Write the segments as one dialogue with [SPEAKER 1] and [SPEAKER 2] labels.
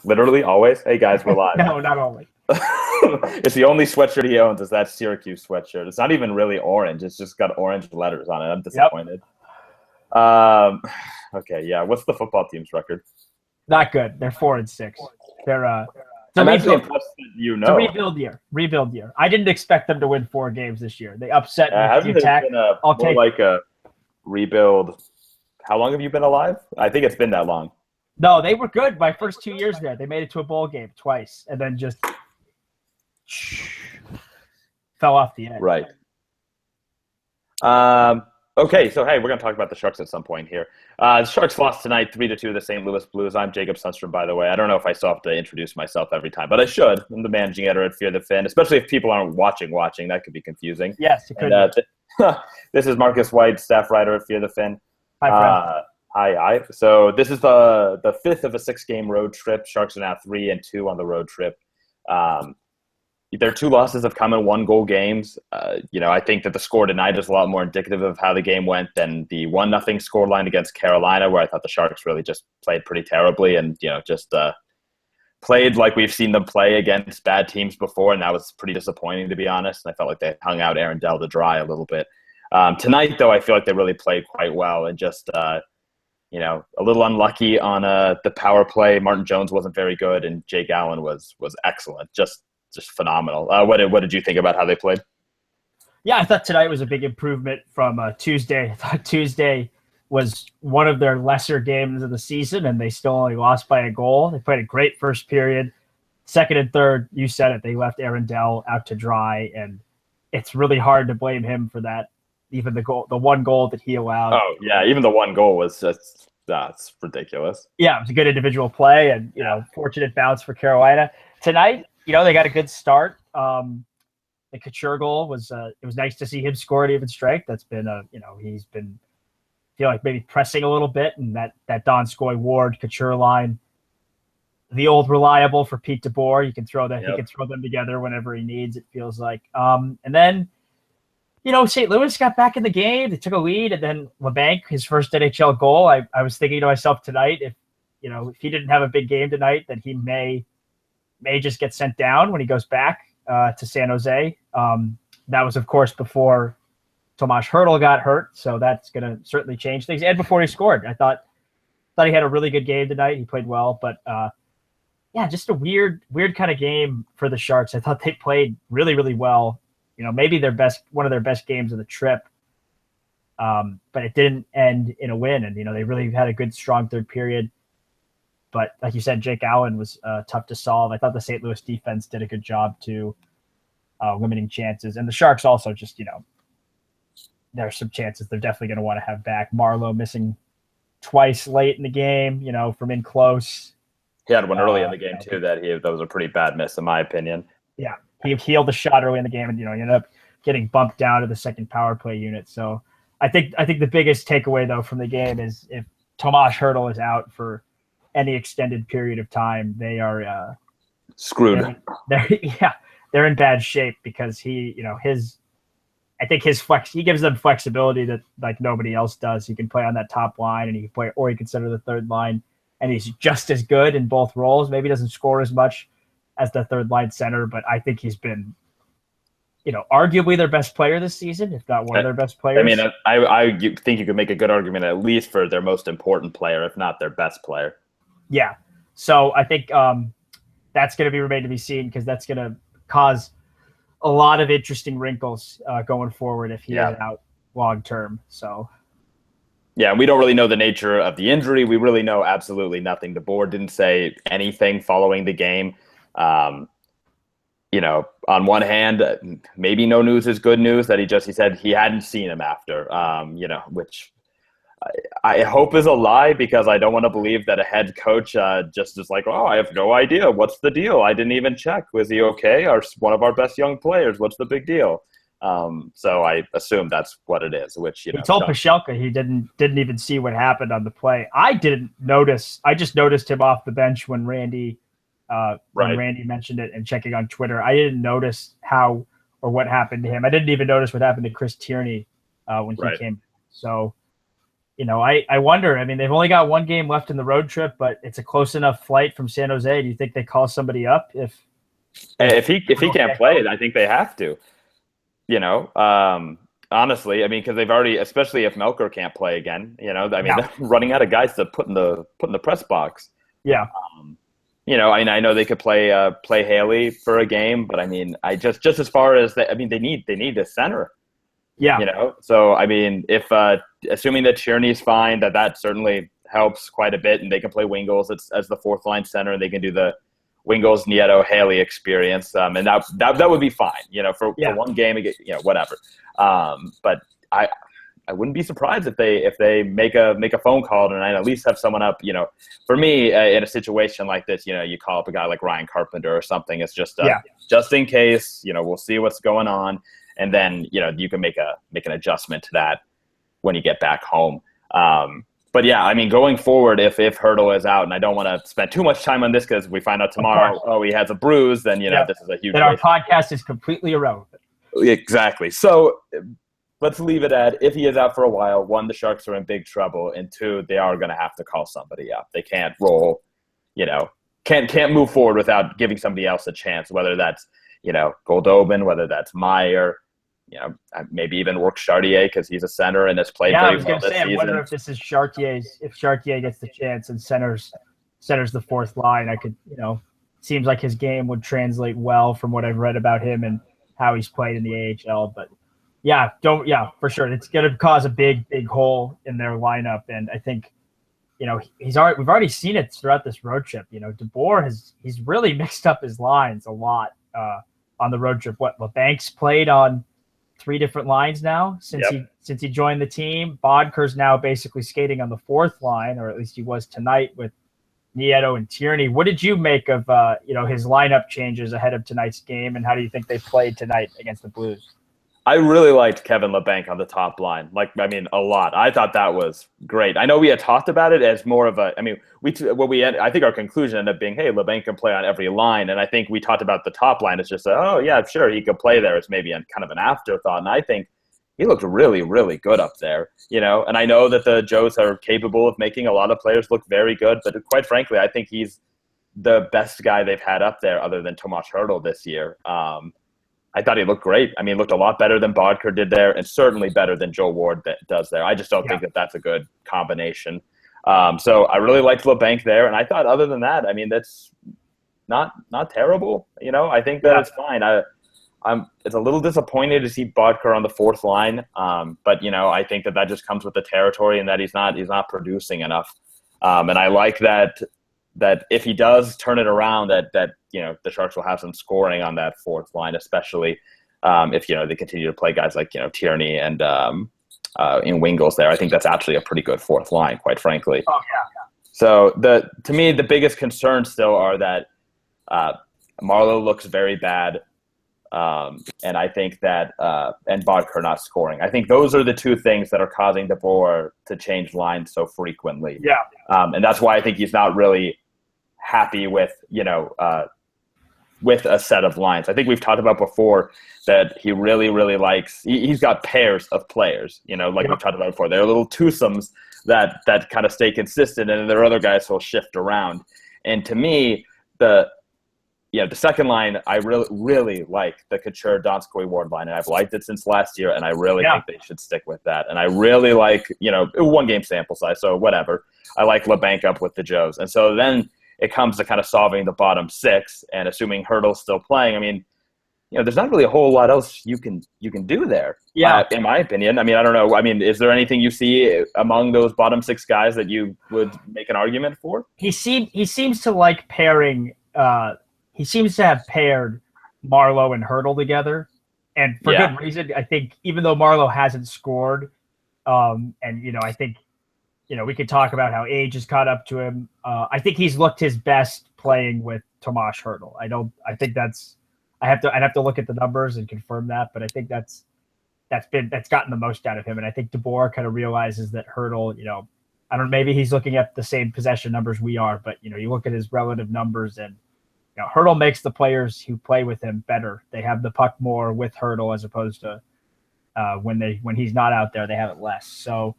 [SPEAKER 1] Literally always. Hey guys, we're live.
[SPEAKER 2] No, not only.
[SPEAKER 1] It's the only sweatshirt he owns is that Syracuse sweatshirt. It's not even really orange. It's just got orange letters on it. I'm disappointed. Okay, yeah. What's the football team's record?
[SPEAKER 2] Not good. They're 4-6. They're
[SPEAKER 1] I'm actually impressed that you
[SPEAKER 2] it's a
[SPEAKER 1] know.
[SPEAKER 2] rebuild year. I didn't expect them to win 4 games this year. They upset
[SPEAKER 1] Hasn't
[SPEAKER 2] Virginia
[SPEAKER 1] it
[SPEAKER 2] Tech.
[SPEAKER 1] been more like a rebuild? How long have you been alive? I think it's been that long.
[SPEAKER 2] No, they were good my first 2 years there. They made it to a bowl game twice and then just fell off the edge.
[SPEAKER 1] Right. Okay, so hey, we're going to talk about the Sharks at some point here. The Sharks lost tonight 3-2 to the St. Louis Blues. I'm Jacob Sundstrom, by the way. I don't know if I still have to introduce myself every time, but I should. I'm the managing editor at Fear the Fin, especially if people aren't watching. That could be confusing.
[SPEAKER 2] Yes, it could
[SPEAKER 1] be. This is Marcus White, staff writer at Fear the Fin.
[SPEAKER 2] Hi, friend.
[SPEAKER 1] Hi. So this is the 5th of a 6-game road trip. Sharks are now 3-2 on the road trip. Their 2 losses have come in 1-goal games. I think that the score tonight is a lot more indicative of how the game went than the 1-0 scoreline against Carolina, where I thought the Sharks really just played pretty terribly and, just played like we've seen them play against bad teams before, and that was pretty disappointing, to be honest. And I felt like they hung out Aaron Dell to dry a little bit. Tonight, though, I feel like they really played quite well and just a little unlucky on the power play. Martin Jones wasn't very good, and Jake Allen was excellent, just phenomenal. What did you think about how they played?
[SPEAKER 2] Yeah, I thought tonight was a big improvement from Tuesday. I thought Tuesday was one of their lesser games of the season, and they still only lost by a goal. They played a great first period. Second and third, you said it, they left Aaron Dell out to dry, and it's really hard to blame him for that. Even the 1 goal that he allowed.
[SPEAKER 1] Oh, yeah, even the 1 goal was just that's ridiculous.
[SPEAKER 2] Yeah, it was a good individual play and, fortunate bounce for Carolina. Tonight, they got a good start. The Couture goal was it was nice to see him score at even strength. That's been he's been feel like maybe pressing a little bit, and that Donskoy Ward Couture line, the old reliable for Pete DeBoer. You can throw that. Yep. He can throw them together whenever he needs. It feels like. And then, St. Louis got back in the game. They took a lead, and then LeBanc, his first NHL goal. I was thinking to myself tonight, if he didn't have a big game tonight, that he may just get sent down when he goes back to San Jose. That was, of course, before Tomas Hertl got hurt, so that's going to certainly change things. And before he scored, I thought he had a really good game tonight. He played well, but just a weird kind of game for the Sharks. I thought they played really, really well. Maybe one of their best games of the trip, but it didn't end in a win. And they really had a good, strong third period. But like you said, Jake Allen was tough to solve. I thought the St. Louis defense did a good job too, limiting chances. And the Sharks also just, there are some chances they're definitely going to want to have back. Marlowe missing twice late in the game, from in close.
[SPEAKER 1] He had one early in the game too that was a pretty bad miss in my opinion.
[SPEAKER 2] Yeah, he healed the shot early in the game, and he ended up getting bumped down to the second power play unit. So I think the biggest takeaway though from the game is if Tomas Hertl is out for any extended period of time, they are
[SPEAKER 1] screwed.
[SPEAKER 2] They're in bad shape because he gives them flexibility that like nobody else does. He can play on that top line, and he can play, or he can center the third line, and he's just as good in both roles. Maybe doesn't score as much as the third line center, but I think he's been, arguably their best player this season, if not one of their best players.
[SPEAKER 1] I mean, I think you could make a good argument at least for their most important player, if not their best player.
[SPEAKER 2] Yeah. So I think that's going to be remain to be seen, because that's going to cause a lot of interesting wrinkles going forward if he is out long term. So.
[SPEAKER 1] Yeah, we don't really know the nature of the injury. We really know absolutely nothing. The board didn't say anything following the game. On one hand, maybe no news is good news, that he said he hadn't seen him after, which I hope is a lie, because I don't want to believe that a head coach just is like, oh, I have no idea. What's the deal? I didn't even check. Was he okay? One of our best young players. What's the big deal? So I assume that's what it is, which,
[SPEAKER 2] he told Pashelka he didn't even see what happened on the play. I didn't notice. I just noticed him off the bench when Randy mentioned it and checking on Twitter. I didn't notice how or what happened to him. I didn't even notice what happened to Chris Tierney when he came. So I wonder. I mean, they've only got one game left in the road trip, but it's a close enough flight from San Jose. Do you think they call somebody up
[SPEAKER 1] if he can't play it? I think they have to. Honestly, I mean, because they've already, especially if Melker can't play again. I mean, they're running out of guys to put in the press box.
[SPEAKER 2] Yeah.
[SPEAKER 1] I know they could play Haley for a game, but I mean, I just as far as they need a center.
[SPEAKER 2] Yeah.
[SPEAKER 1] So I mean, if assuming that Tierney's fine, that certainly helps quite a bit, and they can play Wingles as the fourth line center, and they can do the Wingles, Nieto, Haley experience, and that would be fine. For one game, whatever. But I wouldn't be surprised if they make a phone call tonight, at least have someone up. For me, in a situation like this, you call up a guy like Ryan Carpenter or something. It's just in case. We'll see what's going on. And then, you can make an adjustment to that when you get back home. But yeah, I mean, going forward, if Hertl is out, and I don't want to spend too much time on this because we find out tomorrow, he has a bruise, then, this is a huge.
[SPEAKER 2] Then our podcast is completely irrelevant.
[SPEAKER 1] Exactly. So let's leave it at, if he is out for a while, 1, the Sharks are in big trouble, and 2, they are going to have to call somebody up. They can't roll, can't move forward without giving somebody else a chance, whether that's, Goldobin, whether that's Meyer. Maybe even work Chartier because he's a center and has played very well this season.
[SPEAKER 2] I wonder if this is if Chartier gets the chance and centers the fourth line. I could, seems like his game would translate well from what I've read about him and how he's played in the AHL. But for sure, it's going to cause a big on in their lineup. And I think, we've already seen it throughout this road trip. DeBoer he's really mixed up his lines a lot on the road trip. LeBank's played on 3 different lines now since he joined the team. Bodker's now basically skating on the fourth line, or at least he was tonight with Nieto and Tierney. What did you make of his lineup changes ahead of tonight's game, and how do you think they played tonight against the Blues?
[SPEAKER 1] I really liked Kevin LeBanc on the top line. A lot. I thought that was great. I know we had talked about it as more of I think our conclusion ended up being, hey, LeBanc can play on every line. And I think we talked about the top line as just, oh, yeah, sure, he could play there. It's maybe kind of an afterthought. And I think he looked really, really good up there, And I know that the Joes are capable of making a lot of players look very good. But quite frankly, I think he's the best guy they've had up there other than Tomas Hertl this year. I thought he looked great. I mean, he looked a lot better than Bodker did there, and certainly better than Joe Ward does there. I just don't think that's a good combination. So I really liked LeBanc there, and I thought other than that, I mean, that's not terrible. I think that it's fine. It's a little disappointed to see Bodker on the fourth line, but I think that just comes with the territory, and that he's not producing enough. And I like that if he does turn it around, that the Sharks will have some scoring on that fourth line, especially if they continue to play guys like Tierney and in Wingles there. I think that's actually a pretty good fourth line, quite frankly.
[SPEAKER 2] Oh yeah.
[SPEAKER 1] So to me, the biggest concerns still are that Marleau looks very bad, and I think that and Bodker not scoring. I think those are the 2 things that are causing DeBoer to change lines so frequently.
[SPEAKER 2] Yeah,
[SPEAKER 1] and that's why I think he's not really happy with with a set of lines. I think we've talked about before that he really, really likes. He's got pairs of players. We've talked about before. They're little twosomes that kind of stay consistent, and there are other guys who'll shift around. And to me, the second line, I really, really like the Couture, Donskoy, Ward line, and I've liked it since last year, and I really think they should stick with that. And I really like, 1 game sample size, so whatever. I like LeBanc up with the Joes. And so then it comes to kind of solving the bottom 6, and assuming Hertl's still playing, I mean, there's not really a whole lot else you can do there.
[SPEAKER 2] Yeah.
[SPEAKER 1] In my opinion. I mean, I don't know. I mean, is there anything you see among those bottom 6 guys that you would make an argument for?
[SPEAKER 2] He seems to like pairing. He seems to have paired Marleau and Hertl together, and for good reason. I think even though Marleau hasn't scored, and I think we could talk about how age has caught up to him. I think he's looked his best playing with Tomas Hertl. I'd have to look at the numbers and confirm that, but I think that's gotten the most out of him. And I think DeBoer kind of realizes that Hertl, I don't know, maybe he's looking at the same possession numbers we are, but you look at his relative numbers, and Hertl makes the players who play with him better. They have the puck more with Hertl as opposed to when he's not out there, they have it less. So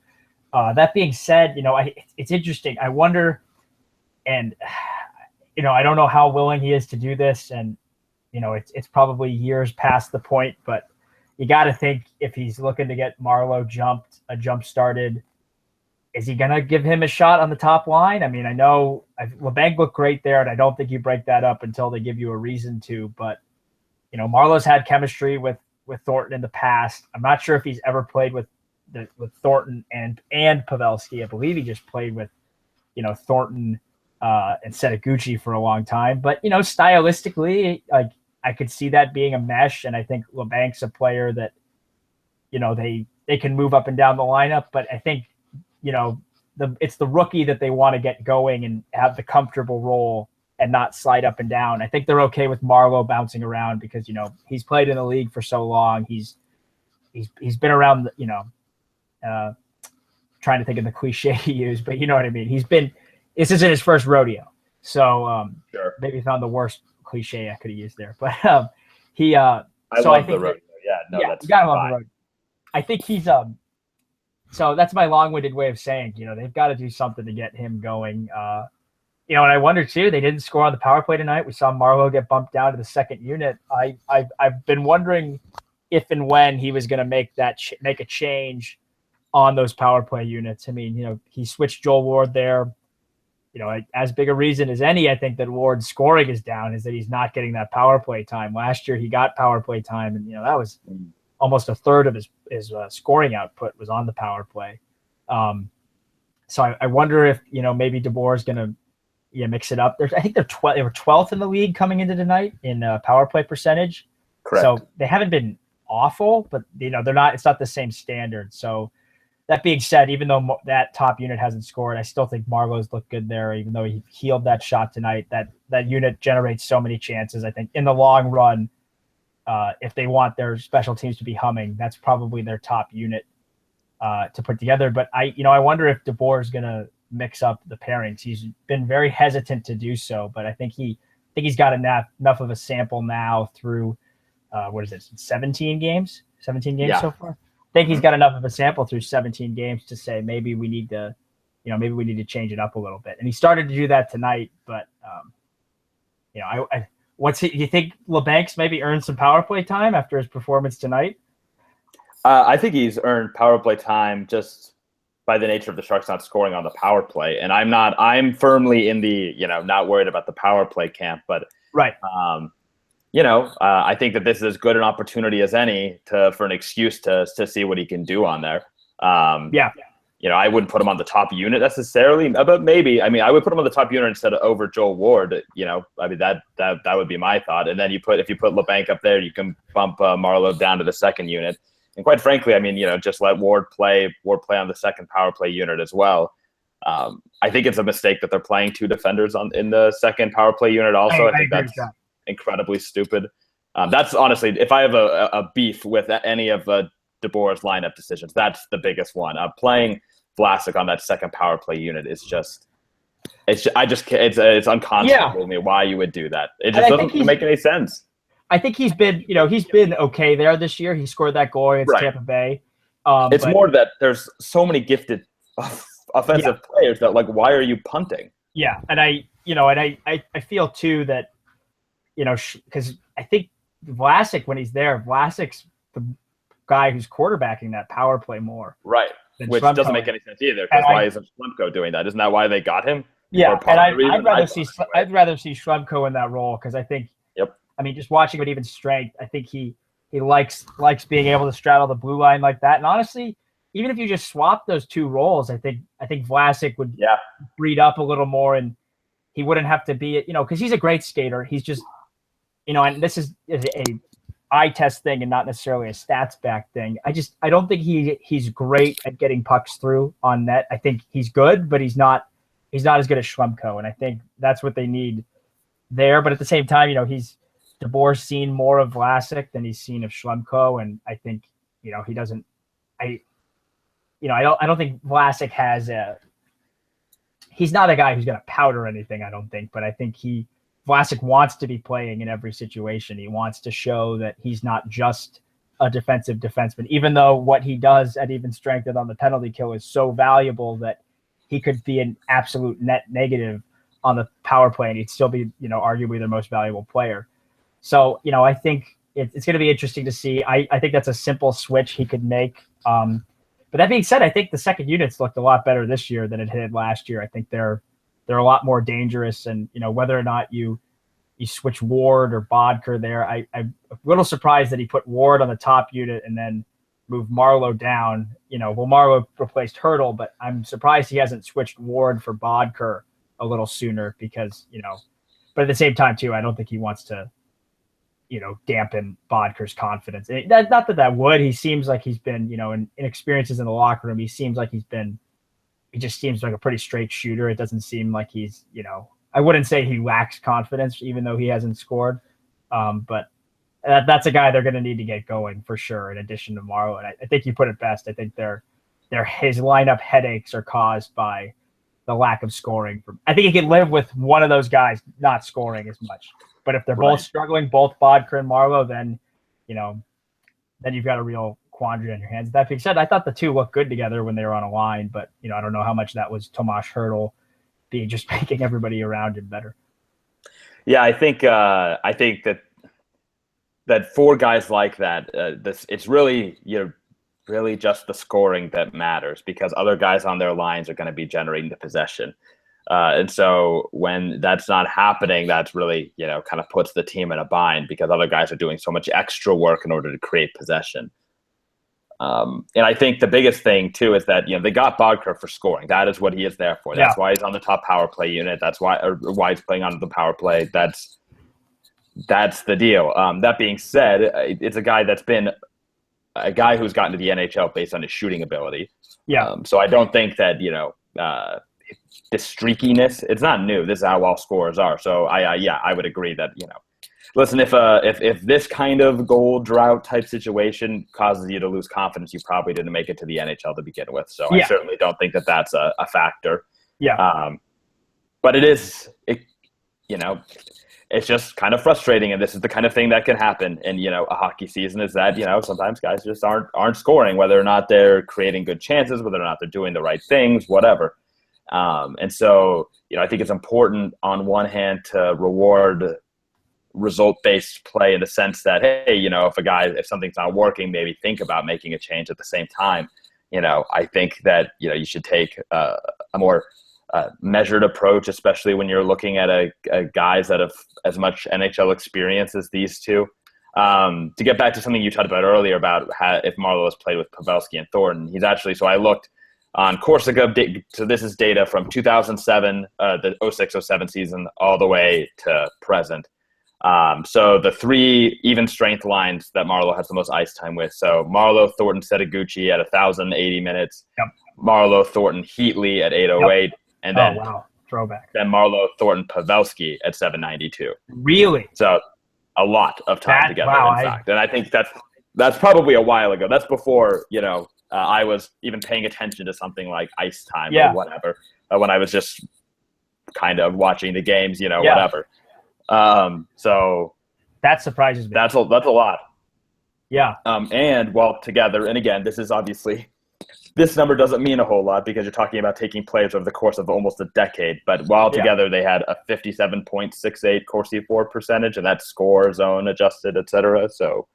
[SPEAKER 2] That being said, it's interesting. I wonder, and I don't know how willing he is to do this, and it's probably years past the point, but you got to think if he's looking to get Marlowe jump started, is he going to give him a shot on the top line? I mean, I know LeBanc looked great there, and I don't think you break that up until they give you a reason to. But Marlowe's had chemistry with Thornton in the past. I'm not sure if he's ever played with Thornton and Pavelski. I believe he just played with Thornton and Setaguchi for a long time. But stylistically, like I could see that being a mesh, and I think LeBanc's a player that they can move up and down the lineup. But I think it's the rookie that they want to get going and have the comfortable role and not slide up and down. I think they're okay with Marlowe bouncing around because he's played in the league for so long. He's been around. Trying to think of the cliche he used, but you know what I mean. This isn't his first rodeo, so
[SPEAKER 1] sure.
[SPEAKER 2] Maybe found the worst cliche I could have used there. But he.
[SPEAKER 1] I love the rodeo. That's
[SPEAKER 2] you gotta love the rodeo. I think he's So that's my long-winded way of saying, they've got to do something to get him going. And I wonder too, they didn't score on the power play tonight. We saw Marlowe get bumped down to the second unit. I've been wondering if and when he was going to make a change on those power play units. I mean, he switched Joel Ward there. As big a reason as any, I think that Ward's scoring is down is that he's not getting that power play time. Last year he got power play time, and that was almost a third of his scoring output was on the power play. So I wonder if maybe DeBoer is going to mix it up. I think they were 12th in the league coming into tonight in power play percentage.
[SPEAKER 1] Correct.
[SPEAKER 2] So they haven't been awful, but they're not. It's not the same standard. So that being said, even though that top unit hasn't scored, I still think Marlowe's looked good there. Even though he healed that shot tonight, that unit generates so many chances. I think in the long run, if they want their special teams to be humming, that's probably their top unit to put together. But I wonder if DeBoer is going to mix up the pairings. He's been very hesitant to do so, but I think he's got enough of a sample now through 17 games so far. I think he's got enough of a sample through 17 games to say maybe we need to change it up a little bit. And he started to do that tonight, but you think LeBanc's maybe earned some power play time after his performance tonight?
[SPEAKER 1] I think he's earned power play time just by the nature of the Sharks not scoring on the power play. And I'm firmly in the, not worried about the power play camp, but
[SPEAKER 2] right.
[SPEAKER 1] I think that this is as good an opportunity as any for an excuse to see what he can do on there. I wouldn't put him on the top unit necessarily, but maybe. I mean, I would put him on the top unit instead of over Joel Ward. That would be my thought. And then if you put LeBanc up there, you can bump Marlowe down to the second unit. And quite frankly, just let Ward play on the second power play unit as well. I think it's a mistake that they're playing two defenders in the second power play unit. Also, I think that's incredibly stupid. That's honestly, if I have a beef with any of DeBoer's lineup decisions, that's the biggest one. Playing Vlasic on that second power play unit is it's unconscionable to me why you would do that. It just doesn't make any sense.
[SPEAKER 2] I think he's been okay there this year. He scored that goal against Tampa Bay.
[SPEAKER 1] It's more that there's so many gifted offensive players that why are you punting?
[SPEAKER 2] Yeah, and I feel too that because I think Vlasic, when he's there, Vlasic's the guy who's quarterbacking that power play more.
[SPEAKER 1] Right, which doesn't make any sense either. Because why isn't Schlemko doing that? Isn't that why they got him?
[SPEAKER 2] Yeah, and I'd rather see Schlemko in that role because I think.
[SPEAKER 1] Yep.
[SPEAKER 2] I mean, just watching with even strength, I think he likes being able to straddle the blue line like that. And honestly, even if you just swap those two roles, I think Vlasic would breed up a little more, and he wouldn't have to be because he's a great skater. He's just and this is a eye test thing and not necessarily a stats back thing. I don't think he's great at getting pucks through on net. I think he's good, but he's not as good as Schlemko, and I think that's what they need there. But at the same time, DeBoer's seen more of Vlasic than he's seen of Schlemko, and I think he doesn't. I don't think Vlasic has he's not a guy who's going to pout or anything. I don't think, but I think Vlasic wants to be playing in every situation. He wants to show that he's not just a defensive defenseman, even though what he does at even strength and on the penalty kill is so valuable that he could be an absolute net negative on the power play and he'd still be, arguably their most valuable player. So, I think it's going to be interesting to see. I think that's a simple switch he could make. But that being said, I think the second units looked a lot better this year than it did last year. I think they're a lot more dangerous, and whether or not you switch Ward or Bodker there, I'm a little surprised that he put Ward on the top unit and then moved Marleau down. Marleau replaced Hurdle, but I'm surprised he hasn't switched Ward for Bodker a little sooner because but at the same time too, I don't think he wants to dampen Bodker's confidence. Not that would. He seems like he's been, in experiences in the locker room, he just seems like a pretty straight shooter. It doesn't seem like he's, I wouldn't say he lacks confidence, even though he hasn't scored. But that's a guy they're going to need to get going for sure, in addition to Marleau. And I think you put it best. I think his lineup headaches are caused by the lack of scoring. I think he can live with one of those guys not scoring as much. But if they're both struggling, both Bodker and Marleau, then you've got a real quandary on your hands. That being said, I thought the two looked good together when they were on a line, but I don't know how much that was Tomas Hurdle being just making everybody around him better.
[SPEAKER 1] Yeah, I think that for guys like that, it's really really just the scoring that matters, because other guys on their lines are going to be generating the possession. And so when that's not happening, that's really, kind of puts the team in a bind because other guys are doing so much extra work in order to create possession. And I think the biggest thing too is that, they got Bodker for scoring. That is what he is there for. That's why he's on the top power play unit. That's why he's playing on the power play. That's the deal. That being said, it's a guy that's been a guy who's gotten to the NHL based on his shooting ability.
[SPEAKER 2] Yeah.
[SPEAKER 1] So I don't think that, the streakiness, it's not new. This is how all scorers are. So I would agree that, listen, if this kind of goal drought type situation causes you to lose confidence, you probably didn't make it to the NHL to begin with. So I certainly don't think that that's a factor.
[SPEAKER 2] Yeah.
[SPEAKER 1] But it's just kind of frustrating, and this is the kind of thing that can happen in, a hockey season, is that, sometimes guys just aren't scoring, whether or not they're creating good chances, whether or not they're doing the right things, whatever. And so, I think it's important on one hand to reward result-based play in the sense that, hey, if something's not working, maybe think about making a change. At the same time, I think that, you should take a more measured approach, especially when you're looking at a guys that have as much NHL experience as these two. To get back to something you talked about earlier about if Marleau has played with Pavelski and Thornton, he's actually, so I looked on Corsica, so this is data from 2007, the 06-07 season, all the way to present. So the three even strength lines that Marleau has the most ice time with. So Marleau, Thornton, Setaguchi at 1,080 minutes.
[SPEAKER 2] Yep.
[SPEAKER 1] Marleau, Thornton, Heatley at 808. Yep. And then,
[SPEAKER 2] throwback.
[SPEAKER 1] Then Marleau, Thornton, Pavelski at 792.
[SPEAKER 2] Really?
[SPEAKER 1] So a lot of time together, in fact. And I think that's probably a while ago. That's before, I was even paying attention to something like ice time or whatever, when I was just kind of watching the games, whatever. So
[SPEAKER 2] that surprises me.
[SPEAKER 1] That's a lot.
[SPEAKER 2] Yeah.
[SPEAKER 1] And while together, and again, this number doesn't mean a whole lot because you're talking about taking players over the course of almost a decade, but while together they had a 57.68 Corsi for percentage, and that's score, zone, adjusted, etc. So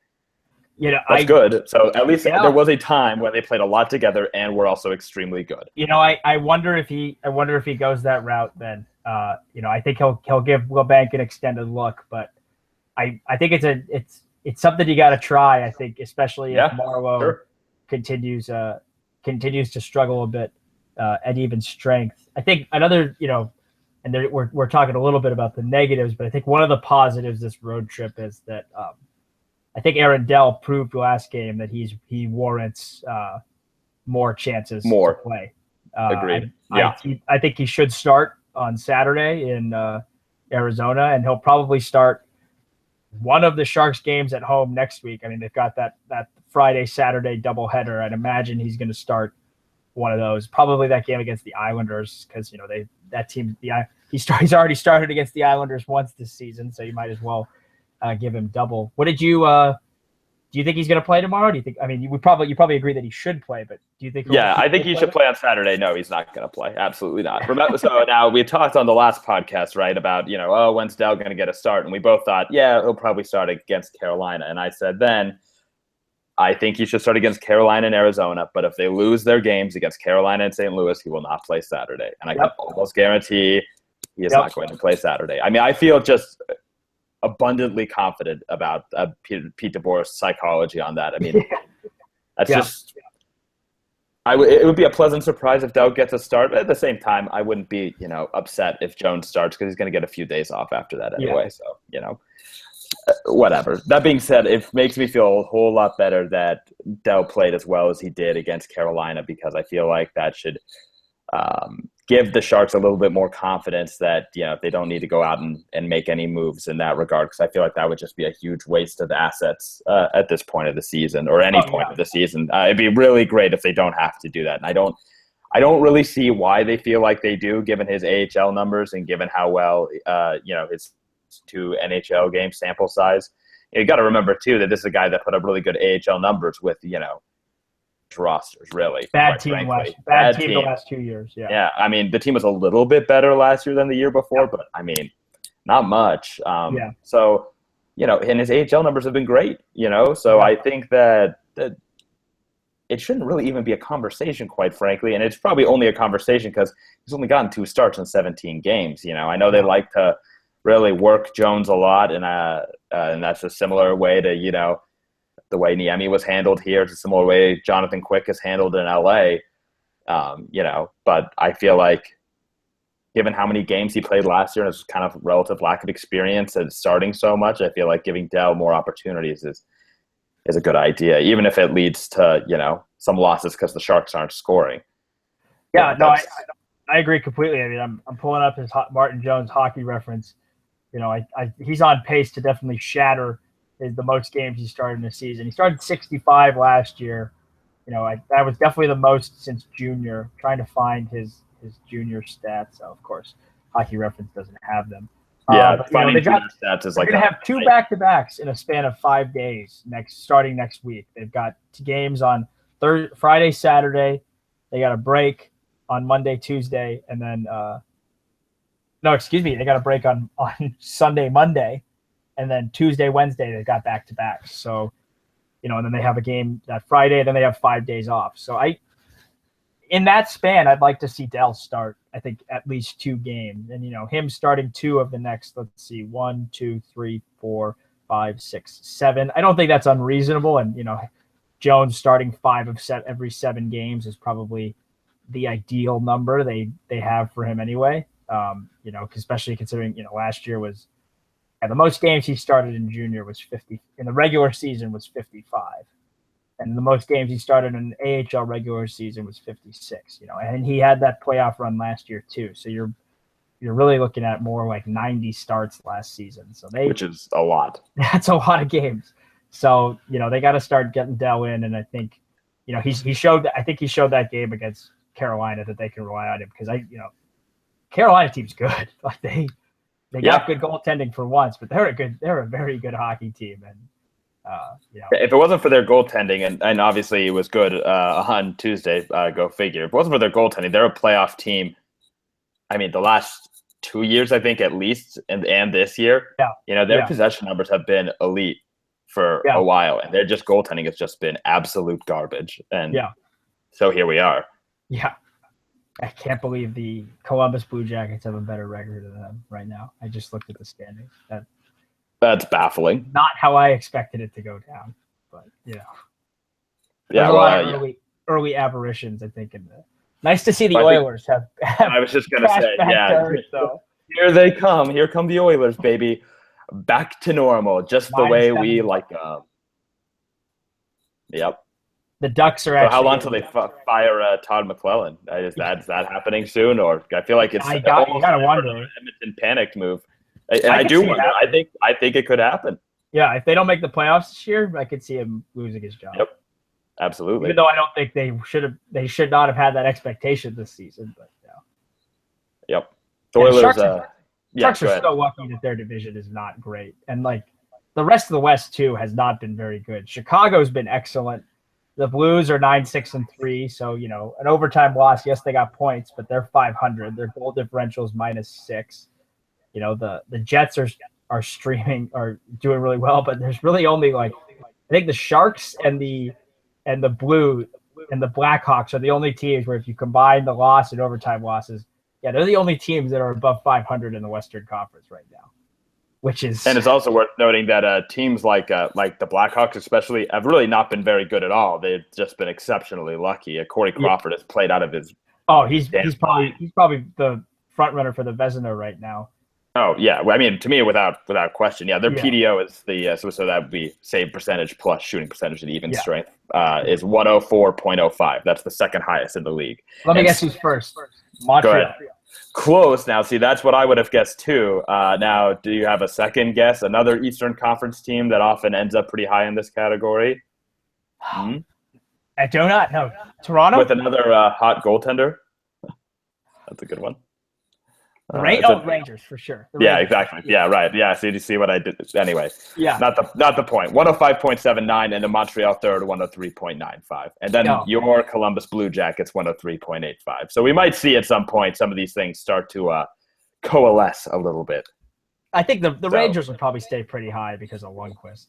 [SPEAKER 1] that's good. So at least there was a time when they played a lot together and were also extremely good.
[SPEAKER 2] I wonder if he goes that route then. I think he'll give Labanc an extended look, but I think it's something you got to try. I think, especially if Marleau continues to struggle a bit at even strength. I think another, and we're talking a little bit about the negatives, but I think one of the positives this road trip is that I think Aaron Dell proved last game that he warrants more chances to play.
[SPEAKER 1] Agreed.
[SPEAKER 2] I think he should start on Saturday in Arizona, and he'll probably start one of the Sharks games at home next week. I mean, they've got that Friday, Saturday doubleheader. I'd imagine he's going to start one of those, probably that game against the Islanders, because he's already started against the Islanders once this season, so you might as well give him double. What did you Do you think he's going to play tomorrow? Do you think? I mean, you probably agree that he should play, but do you think?
[SPEAKER 1] Yeah, I think he should play on Saturday. No, he's not going to play. Absolutely not. Remember, so now we talked on the last podcast, right, about when's Dell going to get a start, and we both thought, yeah, he'll probably start against Carolina, and I said then, I think he should start against Carolina and Arizona, but if they lose their games against Carolina and St. Louis, he will not play Saturday, and I can almost guarantee he is not going to play Saturday. I mean, I feel just abundantly confident about Pete DeBoer's psychology on that. I mean, that's just it would be a pleasant surprise if Dell gets a start. But at the same time, I wouldn't be upset if Jones starts because he's going to get a few days off after that anyway. So whatever. That being said, it makes me feel a whole lot better that Dell played as well as he did against Carolina, because I feel like that should give the Sharks a little bit more confidence that they don't need to go out and make any moves in that regard, because I feel like that would just be a huge waste of assets at this point of the season, or any point of the season. It'd be really great if they don't have to do that, and I don't really see why they feel like they do, given his AHL numbers and given how well his 2 NHL game sample size. You got to remember too that this is a guy that put up really good AHL numbers with rosters, really.
[SPEAKER 2] Bad team the last 2 years.
[SPEAKER 1] Yeah. I mean, the team was a little bit better last year than the year before, but I mean, not much. So, and his AHL numbers have been great, so I think that it shouldn't really even be a conversation, quite frankly. And it's probably only a conversation because he's only gotten 2 starts in 17 games. I know they like to really work Jones a lot, and that's a similar way to, the way Niemi was handled here. It's a similar way Jonathan Quick is handled in LA. But I feel like given how many games he played last year and his kind of relative lack of experience and starting so much, I feel like giving Dell more opportunities is a good idea, even if it leads to, some losses because the Sharks aren't scoring.
[SPEAKER 2] Yeah, no, I agree completely. I mean, I'm pulling up his Martin Jones hockey reference. He's on pace to definitely shatter the most games he started in a season. He started 65 last year. That was definitely the most since junior. Trying to find his junior stats. So of course, Hockey Reference doesn't have them.
[SPEAKER 1] Yeah, finding junior stats is like
[SPEAKER 2] they're gonna have 2 back-to-backs in a span of 5 days starting next week. They've got 2 games on Friday, Saturday. They got a break on Monday, Tuesday, and then they got a break on Sunday, Monday. And then Tuesday, Wednesday, they got back-to-backs. So, and then they have a game that Friday, then they have 5 days off. So in that span, I'd like to see Dell start, I think, at least 2 games. And, him starting 2 of the next, let's see, 1, 2, 3, 4, 5, 6, 7. I don't think that's unreasonable. And, Jones starting 5 of every 7 games is probably the ideal number they have for him anyway. Especially considering, last year was, the most games he started in junior was 50. In the regular season was 55, and the most games he started in an AHL regular season was 56. And he had that playoff run last year too. So you're really looking at more like 90 starts last season. So which
[SPEAKER 1] is a lot.
[SPEAKER 2] That's a lot of games. So they got to start getting Dell in, and I think he showed that game against Carolina that they can rely on him, because Carolina team's good. Like they got good goaltending for once, but they're a very good hockey team. And,
[SPEAKER 1] if it wasn't for their goaltending, and obviously it was good on Tuesday, go figure. If it wasn't for their goaltending, they're a playoff team. I mean, the last 2 years, I think, at least, and this year, their possession numbers have been elite for a while, and their just goaltending has just been absolute garbage. And so here we are.
[SPEAKER 2] Yeah. I can't believe the Columbus Blue Jackets have a better record than them right now. I just looked at the standings.
[SPEAKER 1] That's baffling.
[SPEAKER 2] Not how I expected it to go down, but
[SPEAKER 1] there's
[SPEAKER 2] a lot of early aberrations, I think. Nice to see the Oilers have.
[SPEAKER 1] I was just gonna say, here they come. Here come the Oilers, baby, back to normal, just the way we like them. Yep.
[SPEAKER 2] The Ducks are actually.
[SPEAKER 1] So how long till they fire Todd McClellan? Is that happening soon, or I feel like it's
[SPEAKER 2] you gotta wonder.
[SPEAKER 1] Edmonton panicked move, and I do wonder. I think it could happen.
[SPEAKER 2] Yeah, if they don't make the playoffs this year, I could see him losing his job.
[SPEAKER 1] Yep, absolutely.
[SPEAKER 2] Even though I don't think they should not have had that expectation this season, but
[SPEAKER 1] Yep. The Oilers.
[SPEAKER 2] Sharks are so lucky that their division is not great, and the rest of the West too has not been very good. Chicago's been excellent. The Blues are 9-6-3, so an overtime loss. Yes, they got points, but they're 500. Their goal differential is -6. The Jets are doing really well, but there's really only I think the Sharks and the Blue and the Blackhawks are the only teams where if you combine the loss and overtime losses, they're the only teams that are above 500 in the Western Conference right now.
[SPEAKER 1] And it's also worth noting that teams like the Blackhawks especially have really not been very good at all. They've just been exceptionally lucky. Corey Crawford has played out of his.
[SPEAKER 2] Oh, he's probably the front runner for the Vezina right now.
[SPEAKER 1] Oh yeah, I mean to me without question, their PDO is the so that would be save percentage plus shooting percentage at even strength is 104.05. That's the second highest in the league.
[SPEAKER 2] Let me guess who's first. Montreal.
[SPEAKER 1] Close. Now, see, that's what I would have guessed too. Now, do you have a second guess? Another Eastern Conference team that often ends up pretty high in this category?
[SPEAKER 2] I do not know. Toronto?
[SPEAKER 1] With another hot goaltender? That's a good one.
[SPEAKER 2] Rangers, for sure.
[SPEAKER 1] Rangers. Exactly. Yeah, right. Yeah, so you see what I did? Anyway, not the point. 105.79, and the Montreal third, 103.95. And then your Columbus Blue Jackets, 103.85. So we might see at some point some of these things start to coalesce a little bit.
[SPEAKER 2] I think the Rangers will probably stay pretty high because of Lundqvist.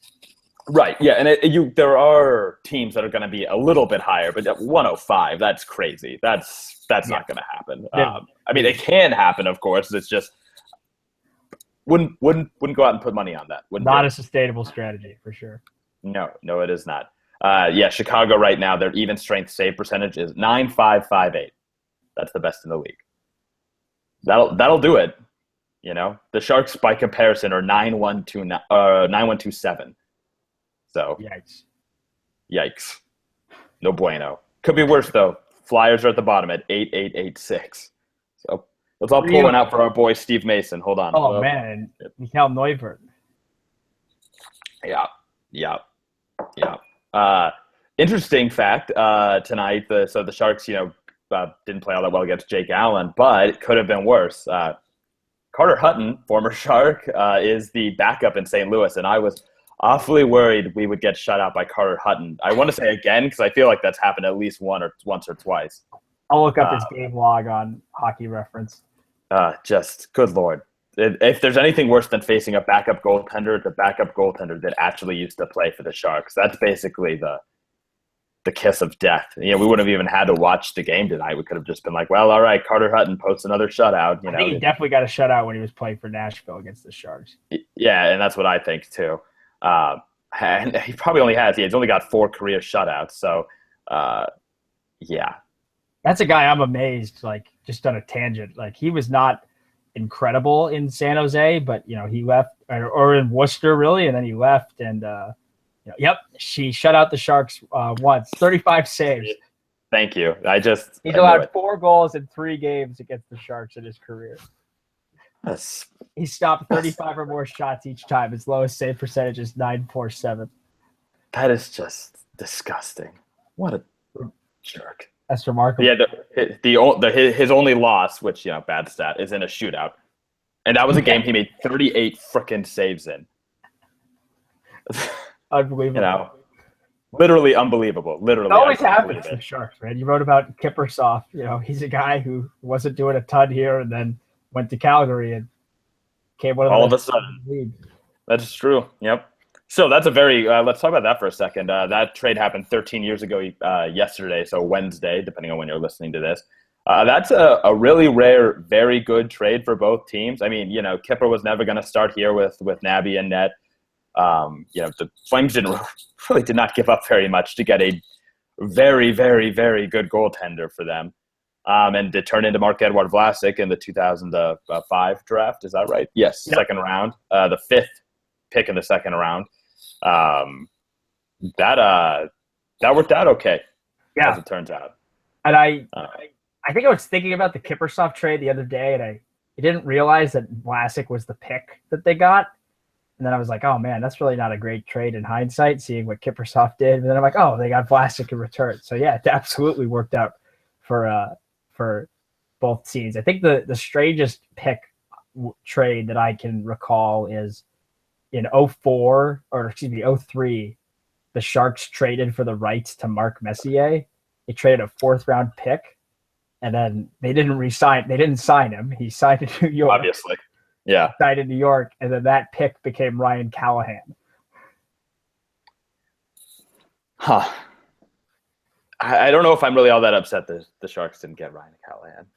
[SPEAKER 1] Right, yeah, and there are teams that are going to be a little bit higher, but at 105, that's crazy. That's not going to happen. I mean, it can happen, of course. It's just wouldn't go out and put money on that.
[SPEAKER 2] Not a sustainable strategy for sure.
[SPEAKER 1] No, it is not. Chicago right now, their even strength save percentage is 9.558. That's the best in the league. That'll do it. The Sharks by comparison are 9.127. So yikes. No bueno. Could be worse though. Flyers are at the bottom at 8.886. So let's all pull one out for our boy Steve Mason. Hold on.
[SPEAKER 2] Oh man, Mikhail Neuvert.
[SPEAKER 1] Yeah. Interesting fact tonight. The Sharks, didn't play all that well against Jake Allen, but it could have been worse. Carter Hutton, former Shark, is the backup in St. Louis, and I was awfully worried we would get shut out by Carter Hutton. I want to say again because I feel like that's happened at least once or twice.
[SPEAKER 2] I'll look up his game log on Hockey Reference.
[SPEAKER 1] Just good Lord. If there's anything worse than facing a backup goaltender, the backup goaltender that actually used to play for the Sharks, that's basically the kiss of death. We wouldn't have even had to watch the game tonight. We could have just been like, well, all right, Carter Hutton posts another shutout.
[SPEAKER 2] I think he definitely got a shutout when he was playing for Nashville against the Sharks.
[SPEAKER 1] Yeah, and that's what I think too. And he probably only has. He's only got 4 career shutouts. So, yeah.
[SPEAKER 2] That's a guy I'm amazed. Just on a tangent. He was not incredible in San Jose, but he left, or in Worcester really, and then he left. And she shut out the Sharks once. 35 saves.
[SPEAKER 1] Thank you.
[SPEAKER 2] He's allowed 4 goals in 3 games against the Sharks in his career. He stopped 35 or more shots each time. His lowest save percentage is 9.47.
[SPEAKER 1] That is just disgusting. What a jerk.
[SPEAKER 2] That's remarkable.
[SPEAKER 1] Yeah, his only loss, which bad stat, is in a shootout, and that was a game he made 38 frickin' saves in.
[SPEAKER 2] Unbelievable.
[SPEAKER 1] Literally unbelievable. Literally.
[SPEAKER 2] It always happens to Sharks, man. You wrote about Kiprusoff. He's a guy who wasn't doing a ton here, and then went to Calgary and came one of
[SPEAKER 1] all of a sudden. That's true. Yep. So that's a very let's talk about that for a second. That trade happened 13 years ago yesterday, so Wednesday, depending on when you're listening to this. That's a really rare, very good trade for both teams. I mean, Kipper was never going to start here with Nabby and net. The Flames did not give up very much to get a very, very, very good goaltender for them. And to turn into Marc-Edouard Vlasic in the 2005 draft. Is that right? Yes. Yep. Second round. The 5th pick in the second round. That worked out okay.
[SPEAKER 2] Yeah.
[SPEAKER 1] As it turns out.
[SPEAKER 2] And I think I was thinking about the Kiprusoff trade the other day, and I didn't realize that Vlasic was the pick that they got. And then I was like, oh, man, that's really not a great trade in hindsight, seeing what Kiprusoff did. And then I'm like, oh, they got Vlasic in return. So, yeah, it absolutely worked out for both teams. I think the strangest pick trade that I can recall is in '04 or excuse me '03, the Sharks traded for the rights to Mark Messier. They traded a 4th-round pick, and then they didn't resign. They didn't sign him. He signed in New York.
[SPEAKER 1] Obviously, yeah.
[SPEAKER 2] Signed in New York, and then that pick became Ryan Callahan.
[SPEAKER 1] Huh. I don't know if I'm really all that upset that the Sharks didn't get Ryan Callahan.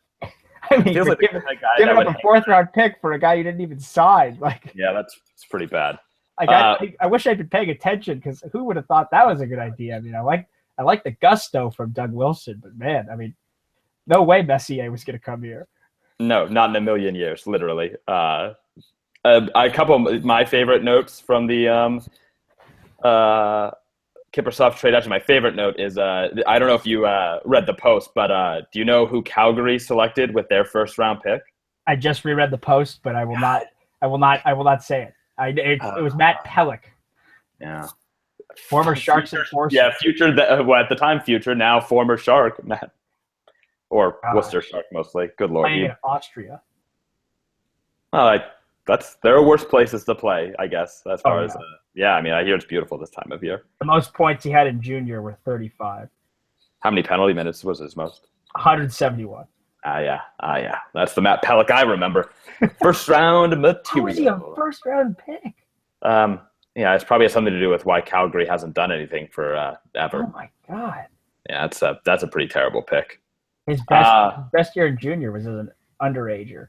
[SPEAKER 2] I mean,
[SPEAKER 1] Feels like
[SPEAKER 2] giving up a 4th-round pick for a guy you didn't even sign. Like,
[SPEAKER 1] yeah, that's pretty bad.
[SPEAKER 2] I wish I'd been paying attention, because who would have thought that was a good idea? I mean, I like the gusto from Doug Wilson, but man, I mean, no way Messier was going to come here.
[SPEAKER 1] No, not in a million years, literally. A couple of my favorite notes from the Kiprusoff trade. Actually, my favorite note is I don't know if you read the Post, but do you know who Calgary selected with their 1st-round pick?
[SPEAKER 2] I just reread the Post, but I will not say it. It was Matt Pelech.
[SPEAKER 1] Yeah.
[SPEAKER 2] Former Sharks enforcer.
[SPEAKER 1] Yeah, future. Well, at the time, future. Now, former Shark, Matt, or Worcester Shark mostly. Good lord.
[SPEAKER 2] Playing in Austria.
[SPEAKER 1] There are worse places to play, I guess. As far as I mean, I hear it's beautiful this time of year.
[SPEAKER 2] The most points he had in junior were 35.
[SPEAKER 1] How many penalty minutes was his most?
[SPEAKER 2] 171.
[SPEAKER 1] Yeah. That's the Matt Pelech I remember. 1st-round material.
[SPEAKER 2] How was he a 1st-round pick?
[SPEAKER 1] Yeah, it's probably something to do with why Calgary hasn't done anything for ever.
[SPEAKER 2] Oh my god.
[SPEAKER 1] Yeah, that's a pretty terrible pick.
[SPEAKER 2] His best year in junior was as an underager,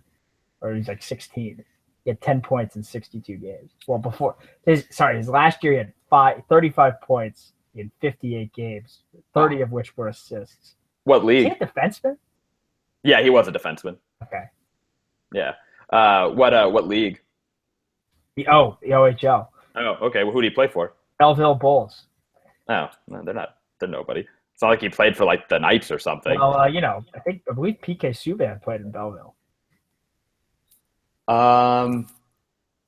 [SPEAKER 2] or he's like 16. He had 10 points in 62 games. Well, his last year he had 35 points in 58 games, 30 of which were assists.
[SPEAKER 1] What league?
[SPEAKER 2] Is he a defenseman?
[SPEAKER 1] Yeah, he was a defenseman.
[SPEAKER 2] Okay.
[SPEAKER 1] Yeah. What league?
[SPEAKER 2] The OHL.
[SPEAKER 1] Oh, okay. Well, who do you play for?
[SPEAKER 2] Belleville Bulls.
[SPEAKER 1] Oh, no, they're nobody. It's not like he played for like the Knights or something.
[SPEAKER 2] Well, I believe PK Subban played in Belleville.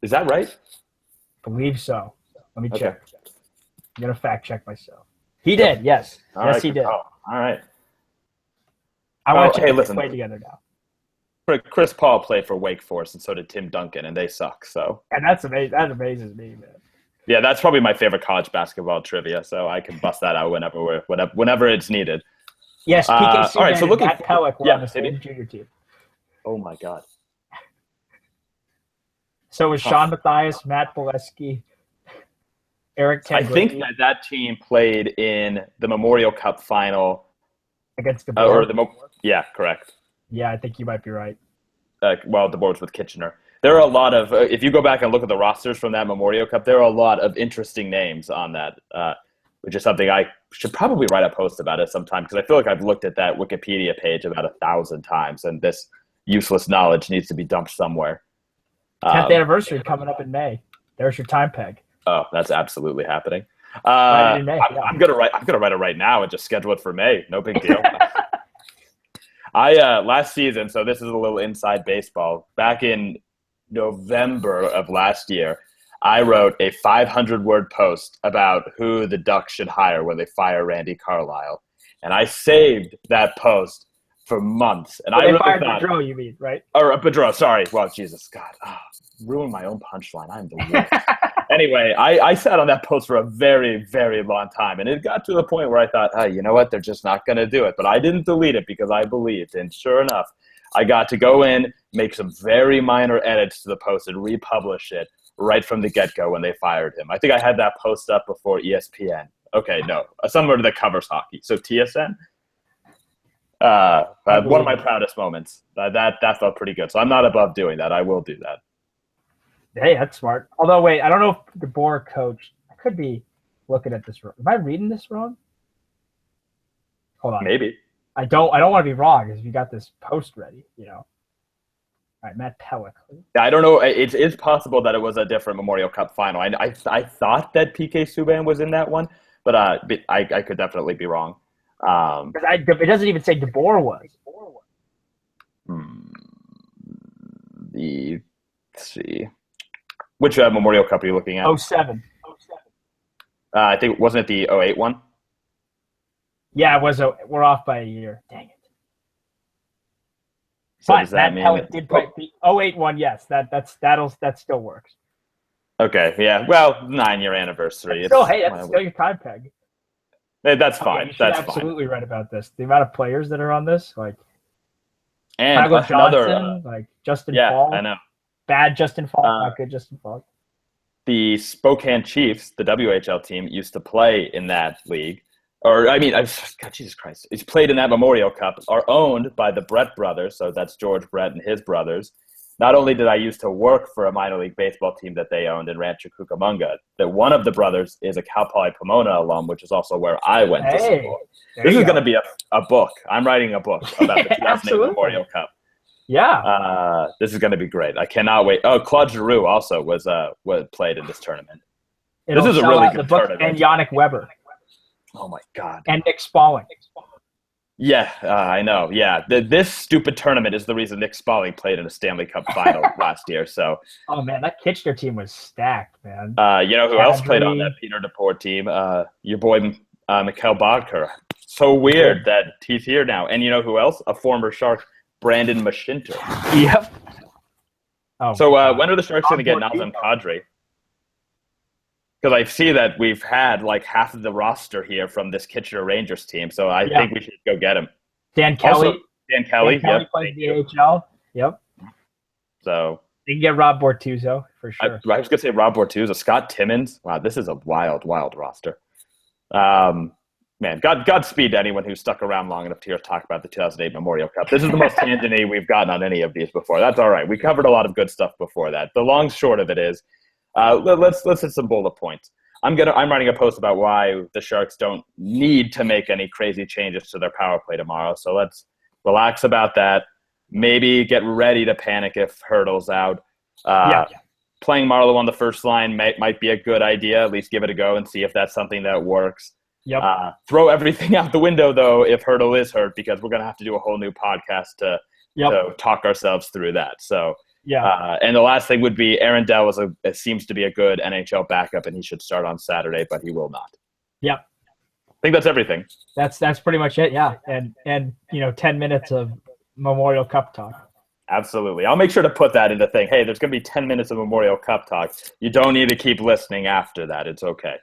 [SPEAKER 1] Is that right?
[SPEAKER 2] I believe so. Let me check.
[SPEAKER 1] Okay.
[SPEAKER 2] I'm gonna fact check myself. He did, yes. Yes, he did.
[SPEAKER 1] Oh, all right.
[SPEAKER 2] I want to
[SPEAKER 1] listen.
[SPEAKER 2] play together now.
[SPEAKER 1] Chris Paul played for Wake Forest, and so did Tim Duncan, and they suck. So.
[SPEAKER 2] And that's amazing. That amazes me, man.
[SPEAKER 1] Yeah, that's probably my favorite college basketball trivia, so I can bust that out whenever it's needed.
[SPEAKER 2] Yes, PK Subban
[SPEAKER 1] all right, so
[SPEAKER 2] and Matt Pelech were on the same junior team.
[SPEAKER 1] Oh my god.
[SPEAKER 2] So was Sean Matthias, Matt Bolesky, Eric Tanguay.
[SPEAKER 1] I think that team played in the Memorial Cup final
[SPEAKER 2] against DeBoer.
[SPEAKER 1] Yeah, correct.
[SPEAKER 2] Yeah, I think you might be right.
[SPEAKER 1] DeBoer was with Kitchener. There are a lot of, if you go back and look at the rosters from that Memorial Cup, there are a lot of interesting names on that, which is something I should probably write a post about it sometime, because I feel like I've looked at that Wikipedia page about 1,000 times, and this useless knowledge needs to be dumped somewhere.
[SPEAKER 2] 10th anniversary coming up in May. There's your time peg.
[SPEAKER 1] Oh, that's absolutely happening.
[SPEAKER 2] In May,
[SPEAKER 1] I'm gonna write it right now and just schedule it for May. No big deal. I last season, so this is a little inside baseball. Back in November of last year, I wrote a 500-word post about who the Ducks should hire when they fire Randy Carlyle, and I saved that post for months. And I really
[SPEAKER 2] fired
[SPEAKER 1] thought,
[SPEAKER 2] Boudreau, you mean, right?
[SPEAKER 1] Or Boudreau, sorry. Well, Jesus, God, ruined my own punchline. I'm the worst. Anyway, I sat on that post for a very, very long time, and it got to the point where I thought, oh, you know what? They're just not going to do it. But I didn't delete it because I believed, and sure enough, I got to go in, make some very minor edits to the post, and republish it right from the get-go when they fired him. I think I had that post up before ESPN. Okay, no, somewhere that covers hockey. So TSN? One of my proudest moments. That felt pretty good. So I'm not above doing that. I will do that.
[SPEAKER 2] Hey, that's smart. Although, wait, I don't know if the DeBoer coach. I could be looking at this wrong. Am I reading this wrong? Hold on.
[SPEAKER 1] Maybe.
[SPEAKER 2] I don't want to be wrong because you got this post ready. All right, Matt Pelech.
[SPEAKER 1] Yeah, I don't know. It is possible that it was a different Memorial Cup final. I thought that PK Subban was in that one, but I could definitely be wrong.
[SPEAKER 2] It doesn't even say DeBoer was.
[SPEAKER 1] Let's see. Which Memorial Cup are you looking at?
[SPEAKER 2] 07.
[SPEAKER 1] I think, wasn't it the 08 one?
[SPEAKER 2] Yeah, it was. We're off by a year. Dang it.
[SPEAKER 1] So
[SPEAKER 2] but Matt Pelech did play the 08 one. Yes, that still works.
[SPEAKER 1] Okay, yeah. Well, 9-year anniversary.
[SPEAKER 2] Still, hey, that's still your time peg.
[SPEAKER 1] That's fine.
[SPEAKER 2] You should
[SPEAKER 1] That's
[SPEAKER 2] absolutely
[SPEAKER 1] fine.
[SPEAKER 2] write about this. The amount of players that are on this, like
[SPEAKER 1] And
[SPEAKER 2] Tyler
[SPEAKER 1] another,
[SPEAKER 2] Johnson, like Justin
[SPEAKER 1] yeah,
[SPEAKER 2] Falk.
[SPEAKER 1] I know.
[SPEAKER 2] Bad Justin Falk,
[SPEAKER 1] Uh,
[SPEAKER 2] not good Justin Falk.
[SPEAKER 1] the Spokane Chiefs, the WHL team, used to play in that league. Or, I mean, God, Jesus Christ. He's played in that Memorial Cup, are owned by the Brett brothers. So that's George Brett and his brothers. Not only did I used to work for a minor league baseball team that they owned in Rancho Cucamonga, that one of the brothers is a Cal Poly Pomona alum, which is also where I went to school. This is going to be a book. I'm writing a book about the 2008 Memorial Cup.
[SPEAKER 2] Yeah.
[SPEAKER 1] This is going to be great. I cannot wait. Oh, Claude Giroux also was played in this tournament.
[SPEAKER 2] This is a really good tournament. And Yannick Weber.
[SPEAKER 1] Oh, my God.
[SPEAKER 2] And Nick Spaulding.
[SPEAKER 1] Yeah, I know. Yeah, this stupid tournament is the reason Nick Spaulding played in a Stanley Cup final last year. So.
[SPEAKER 2] Oh, man, that Kitchener team was stacked, man.
[SPEAKER 1] You know who else played on that Peter DePort team? Your boy Mikhail Bodker. So weird that he's here now. And you know who else? A former Shark, Brandon Mashinter.
[SPEAKER 2] Yep.
[SPEAKER 1] Oh, so when are the Sharks going to get Nazem Kadri? Because I see that we've had like half of the roster here from this Kitchener Rangers team, so I think we should go get him.
[SPEAKER 2] Dan Kelly.
[SPEAKER 1] Also, Dan Kelly
[SPEAKER 2] plays the AHL. Yep.
[SPEAKER 1] So
[SPEAKER 2] you can get Rob Bortuzzo for sure.
[SPEAKER 1] I was going to say Rob Bortuzzo, Scott Timmins. Wow, this is a wild, wild roster. Man, Godspeed to anyone who stuck around long enough to hear us talk about the 2008 Memorial Cup. This is the most tangent we've gotten on any of these before. That's all right. We covered a lot of good stuff before that. The long short of it is, let's hit some bullet points. I'm writing a post about why the Sharks don't need to make any crazy changes to their power play tomorrow. So let's relax about that. Maybe get ready to panic if Hurdle's out. Playing Marleau on the first line might be a good idea. At least give it a go and see if that's something that works.
[SPEAKER 2] Yep.
[SPEAKER 1] Throw everything out the window, though, if Hurdle is hurt, because we're going to have to do a whole new podcast to talk ourselves through that. So, and the last thing would be Aaron Dell seems to be a good NHL backup, and he should start on Saturday, but he will not.
[SPEAKER 2] Yep.
[SPEAKER 1] I think that's everything.
[SPEAKER 2] That's pretty much it, yeah. And 10 minutes of Memorial Cup talk.
[SPEAKER 1] Absolutely. I'll make sure to put that in the thing. Hey, there's going to be 10 minutes of Memorial Cup talk. You don't need to keep listening after that. It's okay.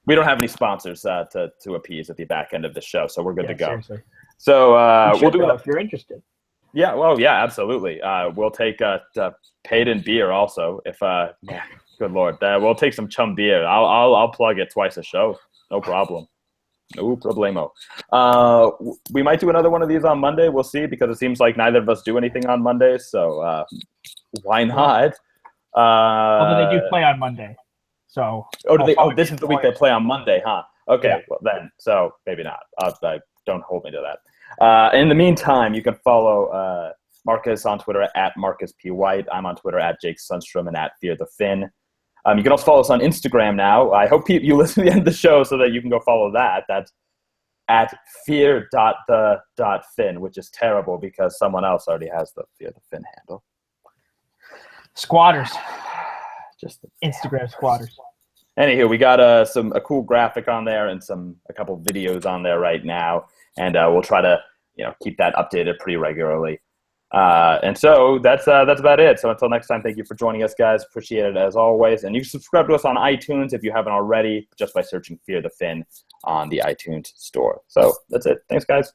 [SPEAKER 1] We don't have any sponsors to appease at the back end of the show, so we're good to go.
[SPEAKER 2] Seriously.
[SPEAKER 1] So we'll do
[SPEAKER 2] it if you're interested.
[SPEAKER 1] Yeah, well, yeah, absolutely. We'll take paid in beer also. If good Lord, we'll take some chum beer. I'll plug it twice a show. No problem. No problemo. We might do another one of these on Monday. We'll see, because it seems like neither of us do anything on Mondays. So why not?
[SPEAKER 2] Although they do play on Monday. So
[SPEAKER 1] this is the week they play on Monday, huh? Okay, well then, so maybe not. Don't hold me to that. In the meantime, you can follow Marcus on Twitter at Marcus P. White. I'm on Twitter at Jake Sundstrom and at Fear the Fin. You can also follow us on Instagram now. I hope you listen to the end of the show so that you can go follow that. That's at fear.the.fin, which is terrible because someone else already has the Fear the Fin handle.
[SPEAKER 2] Squatters.
[SPEAKER 1] Just
[SPEAKER 2] Instagram squatters.
[SPEAKER 1] Anywho, we got a cool graphic on there and a couple videos on there right now, and we'll try to keep that updated pretty regularly. And so that's about it. So until next time, thank you for joining us, guys. Appreciate it as always. And you can subscribe to us on iTunes if you haven't already, just by searching Fear the Fin on the iTunes store. So that's it. Thanks, guys.